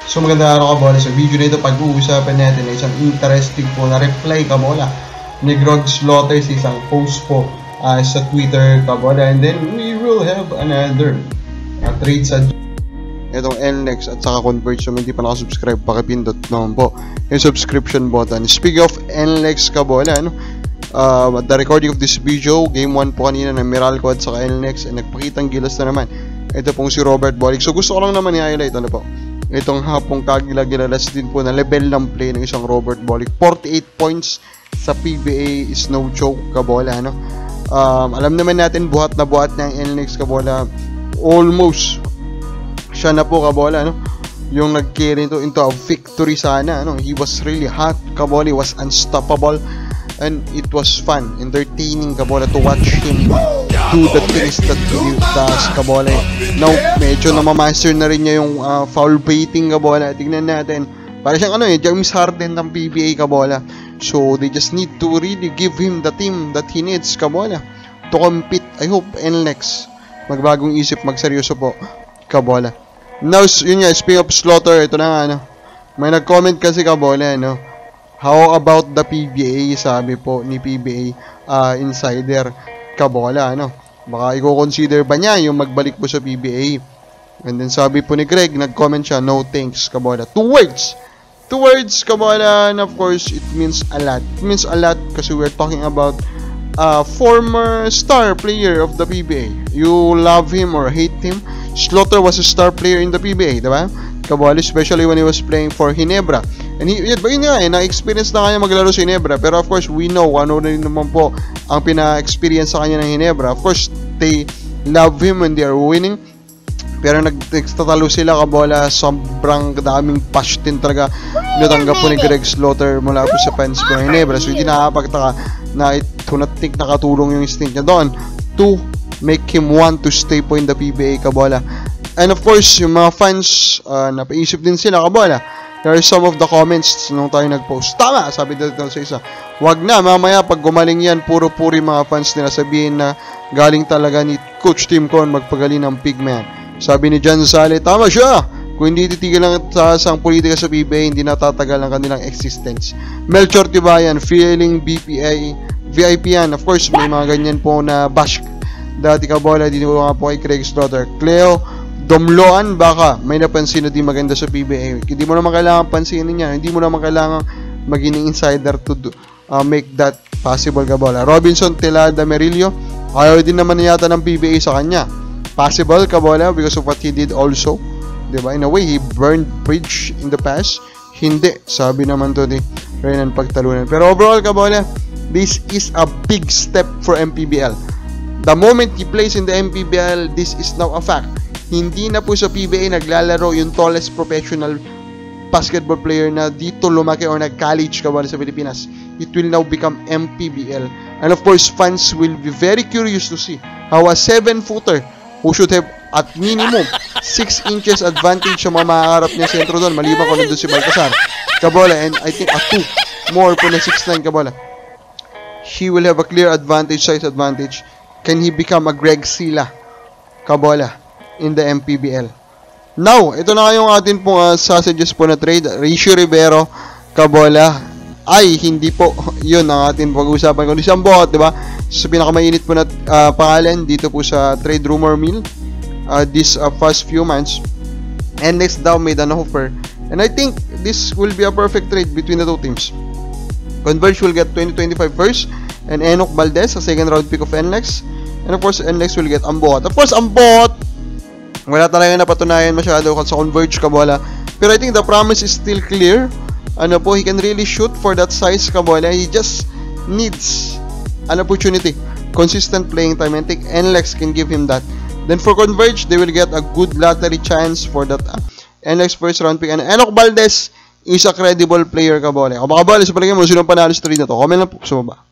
So magandang araw kabola. Sa video na ito pag-uusapan natin ay isang interesting po na reply kabola ni Greg Slaughter sa isang post po sa Twitter kabola, and then we will have another trade sa itong NLEX at saka Converge. So hindi pa nakasubscribe, pakipindot naman po yung subscription button. Speaking of NLEX kabola, at the recording of this video, game 1 po kanina ng Meralco at saka NLEX, and nagpakitang gilas na naman ito pong si Robert Bolick. So gusto ko lang naman i-highlight itong hapong kagilagilalas din po na level ng play ng isang Robert Bolick. 48 points sa PBA is no joke kabola, alam naman natin buhat na buhat ng NLEX kabola. Almost siya na po kabola, yung nag-carry into a victory sana, He was really hot kabola, he was unstoppable, and it was fun, entertaining kabola to watch him do the things that he does kabola. Now medyo namamaster na rin niya yung foul baiting kabola. Tingnan natin, para siyang James Harden ng PBA kabola. So they just need to really give him the team that he needs kabola to compete. I hope NLEX magbagong isip, magseryoso po kabola. Now yun nga, speaking of Slaughter, ito na nga, may nag-comment kasi kabola, how about the PBA, sabi po ni PBA Insider kabola, baka i-consider ba niya yung magbalik po sa PBA. And then sabi po ni Greg, nag-comment siya, no thanks kabola. Two words kabola, and of course it means a lot. It means a lot kasi we're talking about former star player of the PBA. You love him or hate him, Slaughter was a star player in the PBA, diba kabola, especially when he was playing for Ginebra. And yun nga, na-experience na kanya maglaro sa Ginebra. Pero of course, we know ano rin naman po ang pina-experience sa kanya ng Ginebra. Of course, they love him when they are winning. Pero nagtatalo sila kabola, sobrang daming push din talaga natanggap po ni Greg Slaughter mula po sa fans po ng Ginebra. So hindi nakakapagtaka na to not think nakatulong yung instinct niya doon to make him want to stay po in the PBA kabola. And of course, yung mga fans, napaisip din sila kabola. There are some of the comments nung tayo nag-post. Tama, sabi dito sa isa. Wag na, mamaya pag gumaling yan, puro-puri mga fans nila sabihin na galing talaga ni Coach Tim Con magpagaling ng Pigman. Sabi ni John Sale, tama siya. Kung hindi titigil lang sa isang politika sa PBA, hindi natatagal ang kanilang existence. Melchor Tibayan, feeling BPA, VIP yan. Of course, may mga ganyan po na bash dati kabola, dito nga po kay Greg Slaughter. Cleo Domloan, baka may napansin na di maganda sa PBA. Hindi mo naman kailangan pansinin niya. Hindi mo naman kailangan maging insider to make that possible kabola. Robinson Telada Merillo, ayaw din naman yata ng PBA sa kanya. Possible kabola because of what he did also, diba? In a way, he burned bridge in the past. Hindi, sabi naman to ni Renan Pagtalunan. Pero overall kabola, this is a big step for MPBL. The moment he plays in the MPBL, this is now a fact. Hindi na po sa PBA naglalaro yung tallest professional basketball player na dito lumaki or nag-college kabola sa Pilipinas. It will now become MPBL. And of course, fans will be very curious to see how a 7-footer who should have at minimum 6 inches advantage sa mga makakarap niya sentro doon, maliban ko nandun si Balcazar kabola, and I think a 2 more po na 6'9 kabola. He will have a clear advantage, size advantage. Can he become a Greg Sila kabola in the MPBL? Now, ito na yung atin pong sausages po na trade. Rishi Rivero kabola, ay hindi po yun ang atin pag-uusapan, kundi siyang bot, diba? So pinakamainit po na pangalan dito po sa trade rumor mill this past few months. And next daw made an offer, and I think this will be a perfect trade between the two teams. Converge will get 2025 first and Enoch Valdez, a second round pick of NLEX. And of course, NLEX will get Ambot. Of course, Ambot, wala talaga napatunayan masyado sa Converge kabola. Pero I think the promise is still clear. He can really shoot for that size kabola. He just needs an opportunity, consistent playing time, and I think NLEX can give him that. Then for Converge, they will get a good lottery chance for that NLEX first round pick. And Enoch Valdez is a credible player kabola. O baka bali sa palagay mo, sino panalo sa trade na to? Comment lang po sa baba.